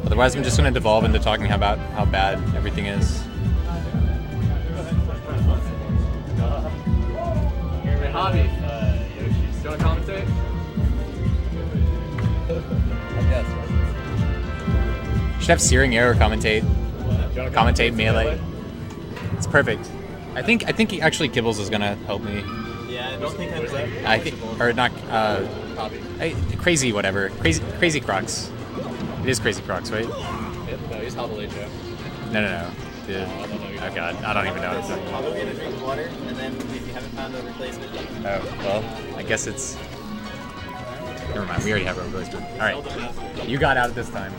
Otherwise, I'm just going to devolve into talking about how bad everything is. Hey, Hobby. Yoshi, still want to commentate? I guess. You should have Searing Arrow commentate. Commentate melee. melee? It's perfect. I think actually Kibbles is going to help me. Yeah, I don't think I'm like. I think, or not. Hobby. Crazy whatever. Crazy Crocs. It is Crazy Crocs, right? Yep, no, he's Hobble Joe. No. Dude. Oh god, I don't even know. Okay, so probably gonna drink water, and then if you haven't found a replacement. Oh, well, I guess it's... Never mind, we already have a replacement. Alright, you got out this time.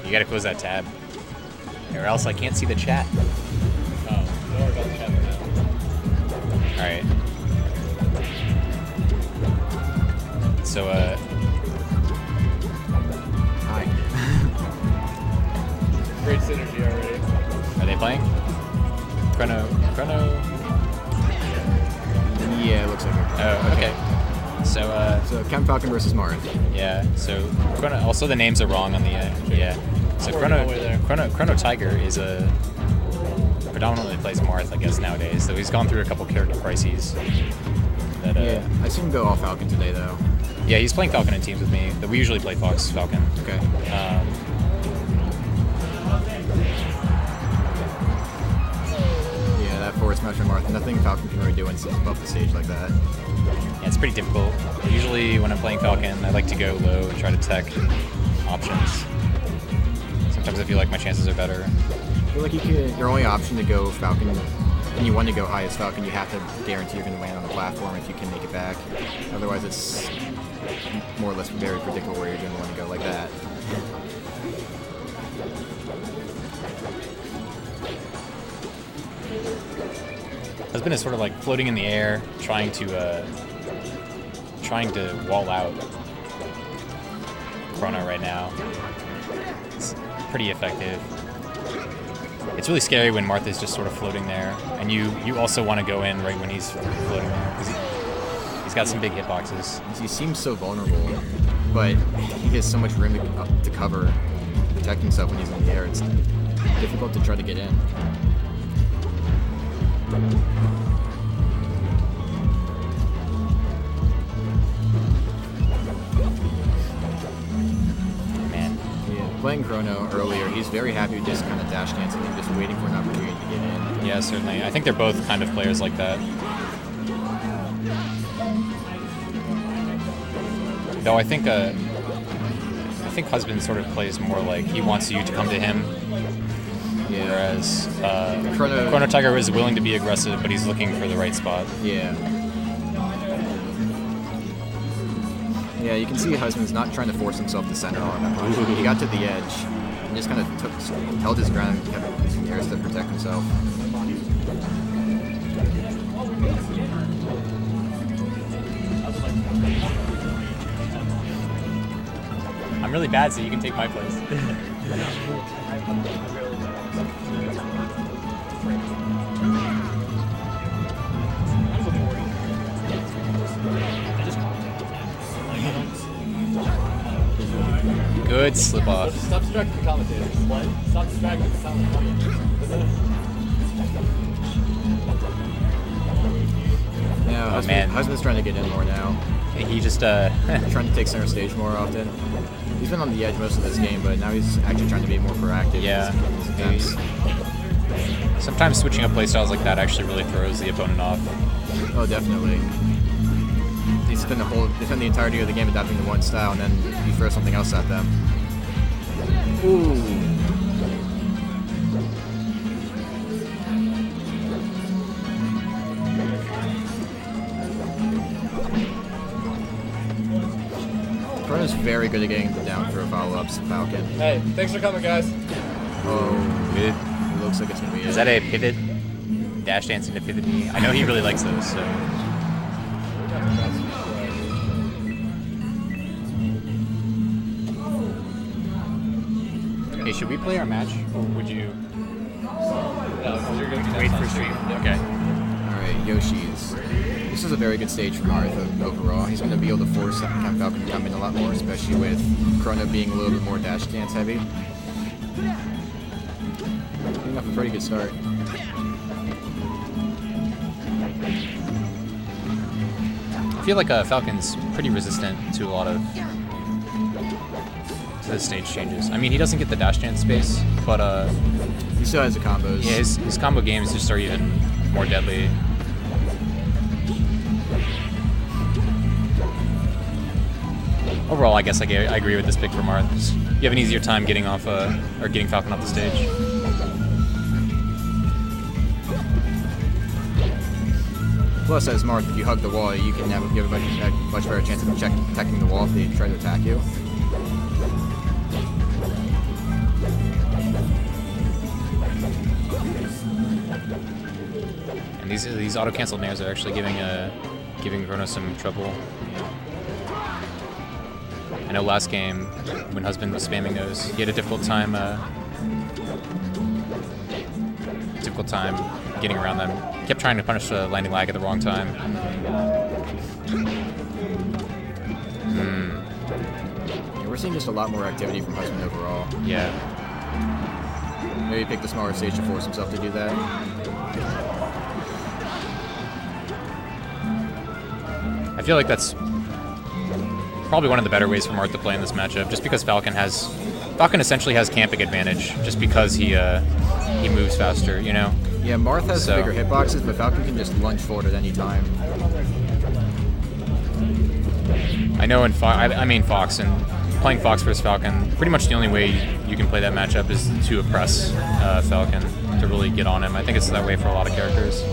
You gotta close that tab. Or else I can't see the chat. Oh, don't worry about the chat for now. Alright. So, Hi. Great synergy already. are they playing? Chrono... Yeah, it looks like it. Oh, okay. So, So Chem Falcon versus Marth. yeah, so Chrono... Also, the names are wrong on the... yeah. So ChronoTiger is a... predominantly plays Marth, I guess, nowadays. So he's gone through a couple character crises. That, Yeah, I seen him go all Falcon today though. Yeah, he's playing Falcon in teams with me. We usually play Fox Falcon. Okay. Yeah, that forward smash from Marth. Nothing Falcon can really do when it's above the stage like that. Yeah, it's pretty difficult. Usually when I'm playing Falcon, I like to go low and try to tech options. Sometimes I feel like my chances are better. I feel like your only option to go Falcon, and you want to go high as Falcon, you have to guarantee you're going to land on the platform if you can make it back. Otherwise, it's more or less very predictable where you're going to want to go like that. Husband is sort of like floating in the air, trying to wall out Chrono right now. It's pretty effective. It's really scary when Marth is just sort of floating there, and you also want to go in right when he's floating there because he's got some big hitboxes. He seems so vulnerable, but he has so much room to cover, protect himself when he's in the air. It's difficult to try to get in. Man. Yeah, playing Chrono earlier, he's very happy with just kind of dash dancing and just waiting for an opportunity to get in. Yeah, certainly. I think they're both kind of players like that. Though I think Husband sort of plays more like he wants you to come to him. Yeah. Whereas Chrono Tiger is willing to be aggressive, but he's looking for the right spot. Yeah. Yeah, you can see Husband's not trying to force himself to center on that punch. He got to the edge and just kind of held his ground and kept using airs to protect himself. I'm really bad, so you can take my place. Good slip off. Stop distracting the commentators. What? Stop distracting the commentators. Yeah, man. Husband's trying to get in more now. He just Trying to take center stage more often. He's been on the edge most of this game, but now he's actually trying to be more proactive. Yeah. in his attempts. Sometimes switching up playstyles like that actually really throws the opponent off. Oh, definitely. They spend the entirety of the game adapting to one style, and then you throw something else at them. Ooh. Chrono's very good at getting the down throw follow-ups to Falcon. Hey, thanks for coming, guys. Oh, Good. it looks like it's gonna be. Is that a pivot? Dash dancing to pivot knee? I know he really likes those, so. Hey, should we play our match, or would you No, because you're going to wait for stream? Okay. All right, Yoshi's. This is a very good stage for Marth overall. He's going to be able to force Captain Falcon to come in a lot more, especially with Chrono being a little bit more dash dance heavy. Getting off a pretty good start. I feel like Falcon's pretty resistant to a lot of the stage changes. I mean, he doesn't get the dash dance space, but he still has the combos. Yeah, his combo games just are even more deadly. Overall, I guess I agree with this pick for Marth. You have an easier time getting off or getting Falcon off the stage. Plus, as Marth, if you hug the wall, you can have a much better chance of attacking the wall if they try to attack you. And these auto cancel nairs are actually giving Chrono some trouble. I know last game when Husband was spamming those, he had a difficult time getting around them. He kept trying to punish the landing lag at the wrong time. Yeah, we're seeing just a lot more activity from Husband overall. Yeah. Maybe pick the smaller stage to force himself to do that. I feel like that's probably one of the better ways for Marth to play in this matchup, just because Falcon essentially has camping advantage, just because he moves faster, you know? Yeah, Marth has bigger hitboxes, but Falcon can just lunge forward at any time. I know I mean Fox, and playing Fox versus Falcon, pretty much the only way you can play that matchup is to oppress Falcon, to really get on him. I think it's that way for a lot of characters.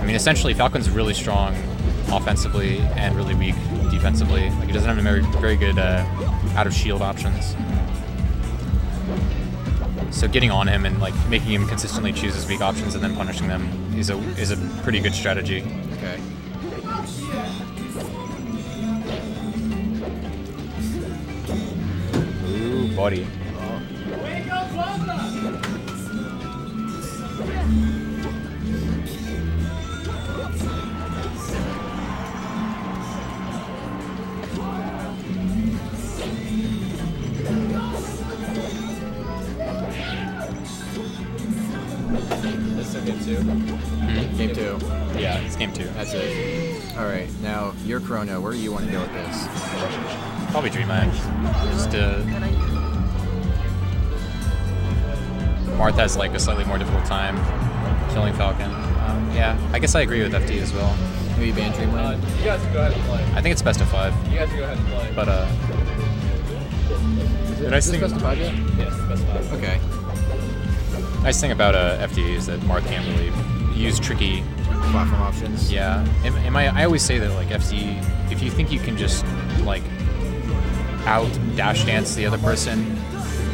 I mean, essentially, Falcon's really strong offensively and really weak defensively. Like, he doesn't have very good out-of-shield options. So getting on him and like making him consistently choose his weak options and then punishing them is a pretty good strategy. Okay. Ooh, buddy. Game 2. Yeah, it's game 2. That's it. Alright, now your Chrono, where do you want to go with this? Probably Dreamland. Just Marth has like a slightly more difficult time killing Falcon. Yeah, I guess I agree with FD as well. Maybe ban Dreamland? You guys can go ahead and play. I think it's best of 5. You guys can go ahead and play. But the nice thing, best of 5 yet? Yes, best of 5. Okay. Nice thing about FD is that Marth can't really use tricky Platform options. Yeah, I always say that like FD, if you think you can just like out dash dance the other person,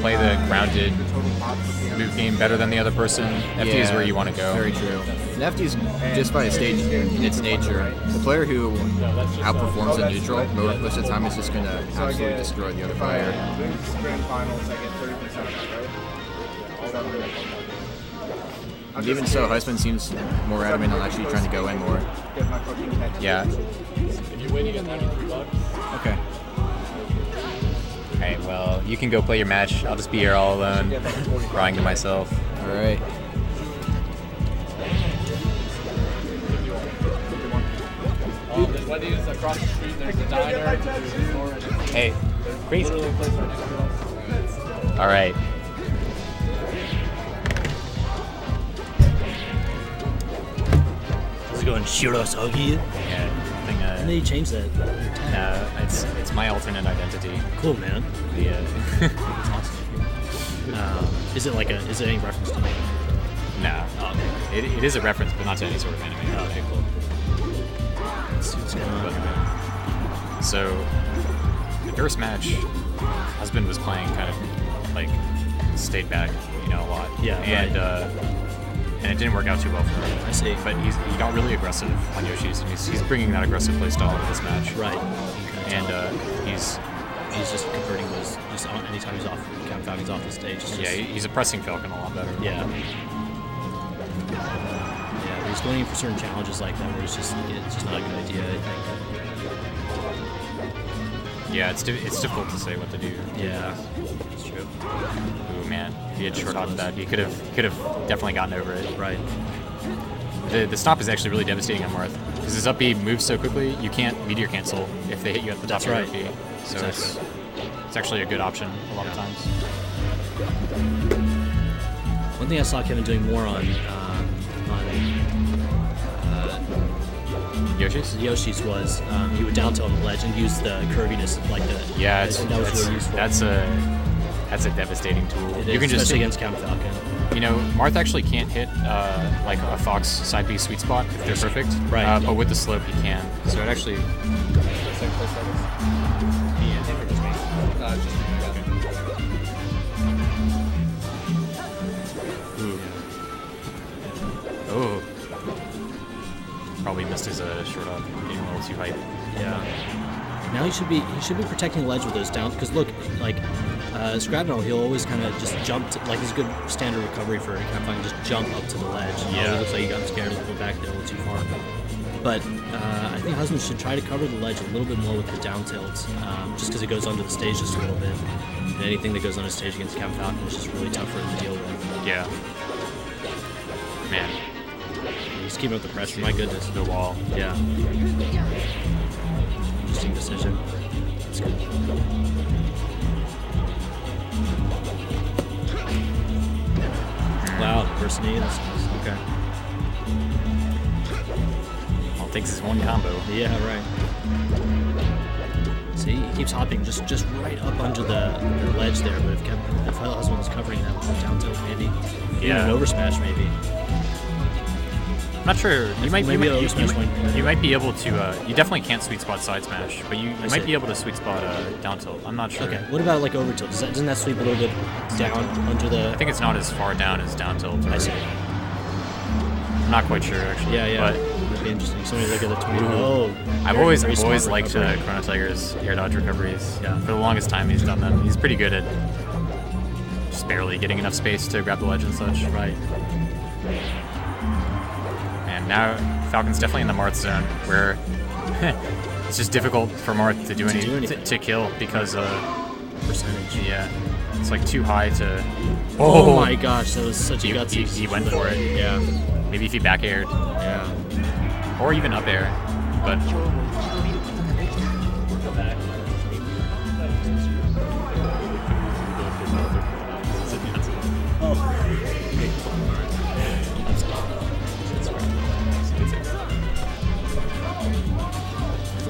play the grounded move game better than the other person, FD is where you want to go. Very true. And FD is just by in its nature, the player who outperforms in neutral most of the time is just going to absolutely destroy the other player. Grand finals, I get 30% right? Even so, Husband seems more adamant on actually trying to go in more. Yeah. If you win, you get $93. Okay. Alright, well, you can go play your match. I'll just be here all alone, crying to myself. Alright. There's Wendy's across the street, there's a diner, there's a store, and Hey, crazy. literally a place right next to us. Alright. Is it going ChronoTiger? Yeah, I think, And then you change that. it's my alternate identity. Cool, man. The, Is it is it any reference to me? no. It is a reference, but not to any sort of anime. Oh, okay, cool. Let's see what's going on. So, the first match, Husband was playing kind of like stayed back, a lot. Yeah, and and it didn't work out too well for him. I see. But he got really aggressive on Yoshi's, and he's bringing that aggressive playstyle to this match. Right. And he's just converting those just anytime he's off. Captain Falcon's off the stage. he's oppressing Falcon a lot better. Yeah. he's going in for certain challenges like that where it's just not a good idea, I think. Yeah, it's difficult to say what to do. Yeah, it's true. Ooh, man. If he had short dodged that, he could have definitely gotten over it. Right. The stop is actually really devastating on Marth. Because his up B moves so quickly, you can't meteor cancel if they hit you at the top of your up B. So exactly. it's actually a good option a lot of times. One thing I saw Kevin doing more on Yoshi's was he would down tilt on the ledge and use the curviness like the that was really useful. That's a devastating tool. It you is, can just especially against Count Falcon. You know, Marth actually can't hit like a Fox side B sweet spot if they're perfect. Right. But with the slope he can. So it actually. Oh. Probably missed his short up, getting a little too hype. Yeah. Now he should be protecting the ledge with those down, because look, like Scrabnell, he'll always kind of just jump to, like it's a good standard recovery for kind of just jump up to the ledge. Yeah. It looks like he got scared a little back there a little too far. But I think Husband should try to cover the ledge a little bit more with the down tilts, just because it goes onto the stage just a little bit. And anything that goes on a stage against Count Falcon is just really tough for him to deal with. Yeah. Man. He's keeping up the pressure. My goodness. The wall. Yeah. Interesting decision. That's good. Wow, diversity. That's okay. All it takes is one combo. Yeah, right. See, he keeps hopping just right up under the ledge there, but if Husband was covering that with a down tilt, maybe. Yeah. An over smash, maybe. I'm not sure. You might be able to. You definitely can't sweet spot side smash, but you might be able to sweet spot down tilt. I'm not sure. Okay. What about like over tilt? Doesn't that sweep a little bit down under the? I think it's not as far down as down tilt. I see. I'm not quite sure actually. Yeah. But that'd be interesting. Somebody look at the tweet. Oh. I've always liked ChronoTiger's air dodge recoveries. Yeah. For the longest time, he's done them. He's pretty good at just barely getting enough space to grab the ledge and such. Right. And now Falcon's definitely in the Marth zone where it's just difficult for Marth to do anything to kill because percentage. Yeah, it's like too high to. Oh my gosh, that was such a gutsy. He went for it. Yeah. Maybe if he back aired. Yeah. Or even up air, but.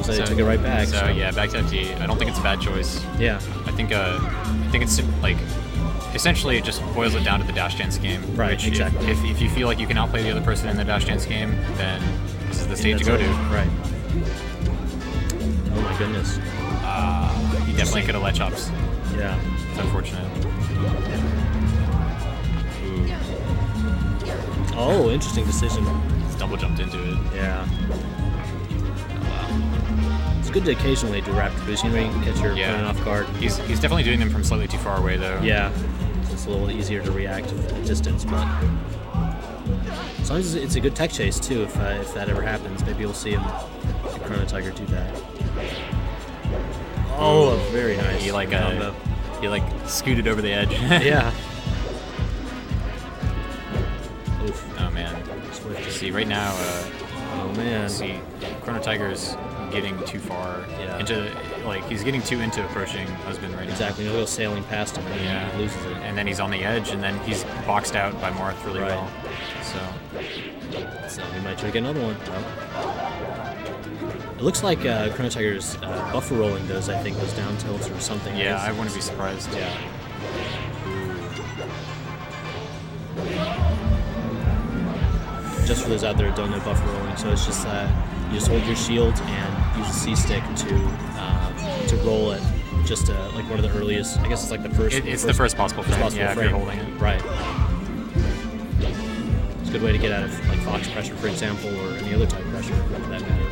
So took it right back. So yeah, back to FT. I don't think it's a bad choice. Yeah. I think it's like essentially it just boils it down to the dash dance game. Right. Which exactly. If you feel like you can outplay the other person in the dash dance game, then this is the stage to go to. Right. Oh my goodness. He definitely could have let chops. Yeah. It's unfortunate. Oh, interesting decision. He's double jumped into it. Yeah. It's good to occasionally do rapid boost. You know, you can catch your opponent off guard. He's definitely doing them from slightly too far away though. Yeah. So it's a little easier to react at the distance, but as long as it's a good tech chase too. If that ever happens, maybe you'll see him, ChronoTiger, do that. Oh, very nice. He scooted over the edge. Yeah. Oof. Oh man. See right now. Oh man. See, ChronoTiger's getting too far into, like, he's getting too into approaching Husband right now. Exactly. He'll go sailing past him and he loses it. And then he's on the edge, and then he's boxed out by Marth really well. So he might try to get another one. No. It looks like ChronoTiger's buffer rolling those down tilts or something. Yeah, I wouldn't be surprised. Yeah. Just for those out there who don't know buffer rolling, so it's just you just hold your shield and use the C stick to roll it. Just like one of the earliest. I guess it's like the first. It's the first possible frame. Frame. If you're holding it. Right. It's a good way to get out of like Fox pressure, for example, or any other type of pressure for that matter.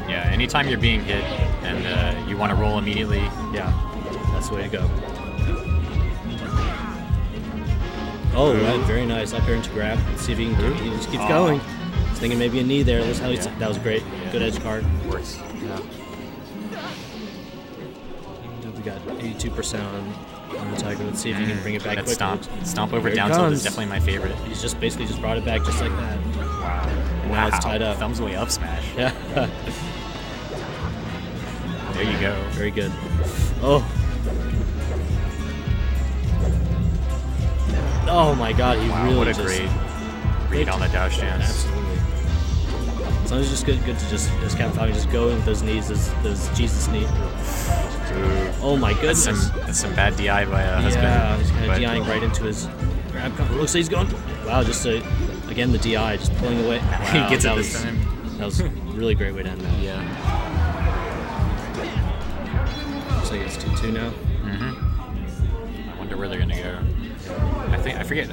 Yeah. Anytime you're being hit and you want to roll immediately. Yeah. That's the way to go. Oh, right, very nice. Up air into grab. Let's see if he can he just keeps going. He's thinking maybe a knee there. That's how that was great. Good edge guard. Works. Yeah. We got 82% on ChronoTiger. Let's see if he can bring it back That quickly. stomp over Here it down tilt comes. is definitely my favorite. He's just basically just brought it back just like that. Wow. And now it's tied up. Thumbs way up smash. Yeah. There you go. Very good. Oh. Oh my God, he Wow, really what a just... great read on the dash dance. Absolutely. As long as it's just good to just, as Captain Falcon, just go in with those knees, those Jesus knees. Oh my goodness. That's some bad DI by a husband. Yeah, he's kind of DIing right into his grab cover. Looks like he's going. Wow, just again the DI, just pulling away. Wow, He gets it this time. That was a really great way to end that. Yeah. Looks like it's 2-2 now. I wonder where they're gonna go. I forget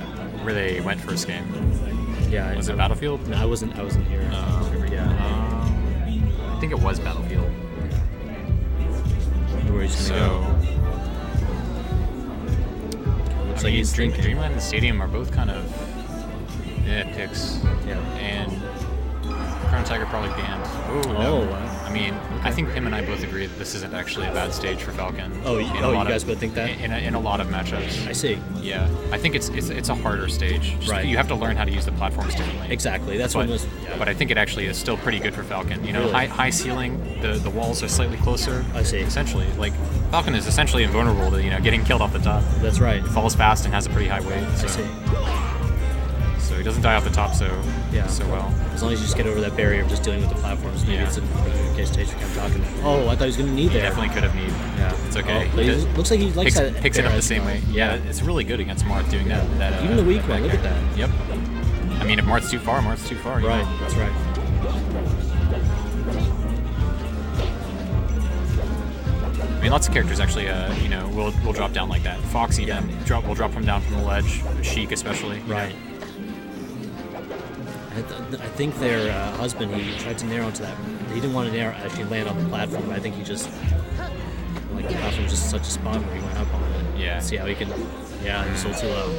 where they went first game. Yeah. Was it Battlefield? No, I wasn't here. Yeah. I think it was Battlefield. Where he's gonna go. Looks like he's thinking. Dreamland and Stadium are both kind of picks. Yeah. And ChronoTiger probably banned. Oh, no. wow. I mean, I think him and I both agree that this isn't actually a bad stage for Falcon. Oh, you guys both think that? In a lot of matchups. I see. Yeah, I think it's a harder stage. Right. You have to learn how to use the platforms differently. Exactly. That's But, what was. Yeah. but I think it actually is still pretty good for Falcon. You know, Really? high ceiling, the walls are slightly closer. I see. Essentially, like Falcon is essentially invulnerable to getting killed off the top. That's right. He falls fast and has a pretty high weight. So, I see. so he doesn't die off the top so well. As long as you just get over that barrier of just dealing with the platforms, maybe Yeah. it's a okay stage we kept talking about. Oh, I thought he was going to need He there. definitely could have need. Yeah. It's okay. Oh, but he looks like he likes that. Picks it bear up the edge same guard. way. Yeah, it's really good against Marth doing that. Even the weak that one, back look at air. that. Yep. I mean, if Marth's too far, Marth's too far. Right, that's right. I mean, lots of characters actually, will drop down like that. Fox even will drop from down from the ledge. Sheik especially. Right. I think their husband, he tried to narrow into that. He didn't want to actually land on the platform, but I think he just, the platform was just such a spot where he went up on it. Yeah. See how he can, he's a little too low.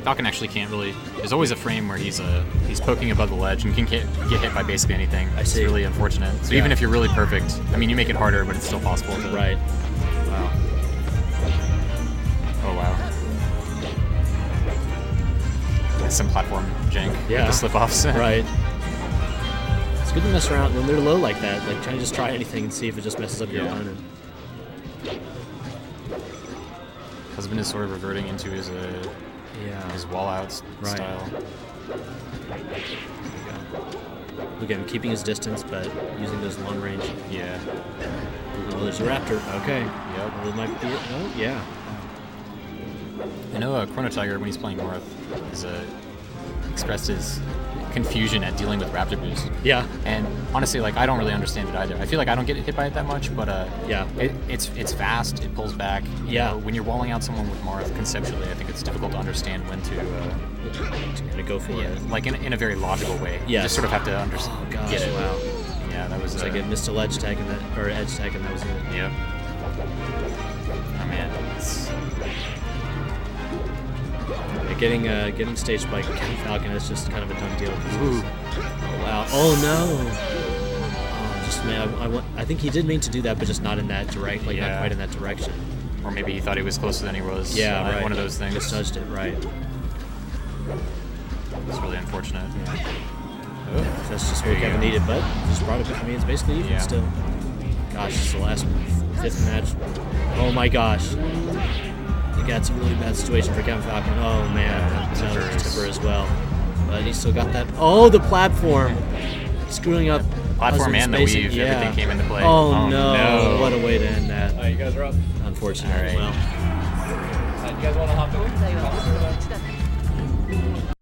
Falcon actually can't really. There's always a frame where he's poking above the ledge and can get hit by basically anything. I see. It's really unfortunate. So Yeah. even if you're really perfect, I mean, you make it harder, but it's still possible to. Right. Wow. Oh wow. That's some platform jank. Yeah. The slip offs. Right. It's good to mess around when they're low like that. Like, try to just try anything and see if it just messes up your opponent. Husband is sort of reverting into his wall outs style. Look at him keeping his distance, but using those long range. Yeah. Oh, there's a raptor. Okay. Yep. Well, it might be it. Oh, yeah. I know ChronoTiger, when he's playing Marth, has expressed his confusion at dealing with Raptor Boost. Yeah. And honestly, I don't really understand it either. I feel like I don't get hit by it that much, but it's fast, it pulls back. You know, when you're walling out someone with Marth, conceptually, I think it's difficult to understand when to kind of go for it. Like in a very logical way. Yeah. You just sort of have to understand. Oh gosh! Get it. Wow. Yeah, that was. It's like it missed a ledge tag and edge tag, and that was it. Yep. Oh man. Getting staged by Captain Falcon is just kind of a done deal. Oh wow! Oh no! Oh, just man, I think he did mean to do that, but just not in that not quite in that direction. Or maybe he thought he was closer than he was. Yeah, right. One of those things. Misjudged it, right? It's really unfortunate. Yeah. Oh, that's just what Kevin needed, but just brought it back. I mean, it's basically even still. Gosh, this is the last 5th match. Oh my gosh. I think that's a really bad situation for Captain Falcon. Oh man, that was Tipper as well. But he still got that. Oh, the platform! Screwing up. Platform and the spacing. weave, everything came into play. Oh no, what a way to end that. You guys are up. Unfortunate. All right. Well. You guys want to hop in?